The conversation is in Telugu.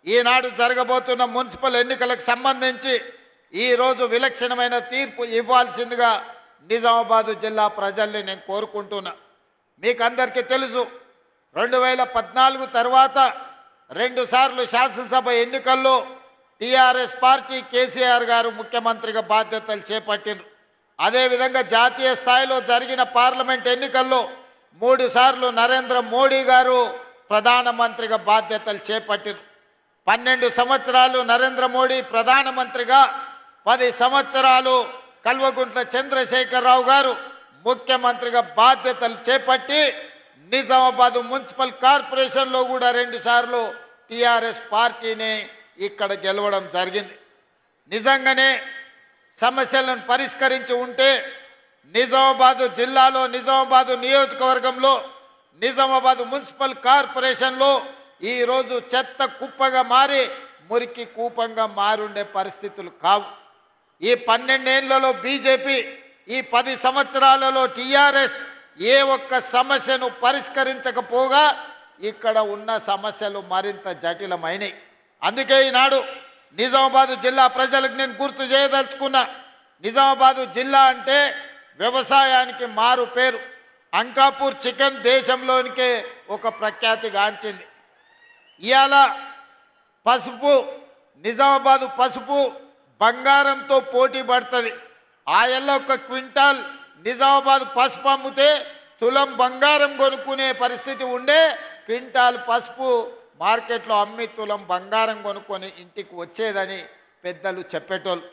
ఈనాడు జరగబోతున్న మున్సిపల్ ఎన్నికలకు సంబంధించి ఈ రోజు విలక్షణమైన తీర్పు ఇవ్వాల్సిందిగా నిజామాబాద్ జిల్లా ప్రజల్ని నేను కోరుకుంటున్నా. మీకు అందరికీ తెలుసు 2014 తర్వాత 2 సార్లు శాసనసభ ఎన్నికల్లో టీఆర్ఎస్ పార్టీ కేసీఆర్ గారు ముఖ్యమంత్రిగా బాధ్యతలు చేపట్టిండ్రు. అదేవిధంగా జాతీయ స్థాయిలో జరిగిన పార్లమెంట్ ఎన్నికల్లో 3 సార్లు నరేంద్ర మోడీ గారు ప్రధానమంత్రిగా బాధ్యతలు చేపట్టిండ్రు. 12 సంవత్సరాలు నరేంద్ర మోడీ ప్రధానమంత్రిగా 10 సంవత్సరాలు కల్వకుంట్ల చంద్రశేఖరరావు గారు ముఖ్యమంత్రిగా బాధ్యతలు చేపట్టి నిజామాబాద్ మున్సిపల్ కార్పొరేషన్లో కూడా 2 సార్లు టీఆర్ఎస్ పార్టీని ఇక్కడ గెలవడం జరిగింది. నిజంగానే సమస్యలను పరిష్కరించి ఉంటే నిజామాబాద్ జిల్లాలో నిజామాబాద్ నియోజకవర్గంలో నిజామాబాద్ మున్సిపల్ కార్పొరేషన్లో ఈరోజు చెత్త కుప్పగా మారి మురికి కూపంగా మారుండే పరిస్థితులు కావు. ఈ 12 ఏళ్లలో బీజేపీ, ఈ 10 సంవత్సరాలలో టీఆర్ఎస్ ఏ ఒక్క సమస్యను పరిష్కరించకపోగా ఇక్కడ ఉన్న సమస్యలు మరింత జటిలమైనవి. అందుకే ఈనాడు నిజామాబాద్ జిల్లా ప్రజలకు నేను గుర్తు చేయదలుచుకున్నా. నిజామాబాద్ జిల్లా అంటే వ్యవసాయానికి మారు పేరు. అంకాపూర్ చికెన్ దేశంలోనికే ఒక ప్రఖ్యాతి గాంచింది. ఇవాళ పసుపు, నిజామాబాద్ పసుపు బంగారంతో పోటీ పడుతుంది. ఆయల్లో ఒక క్వింటాల్ నిజామాబాద్ పసుపు అమ్మితే తులం బంగారం కొనుక్కునే పరిస్థితి ఉండే, క్వింటాల్ పసుపు మార్కెట్లో అమ్మి తులం బంగారం కొనుక్కొని ఇంటికి వచ్చేదని పెద్దలు చెప్పేటోళ్ళు.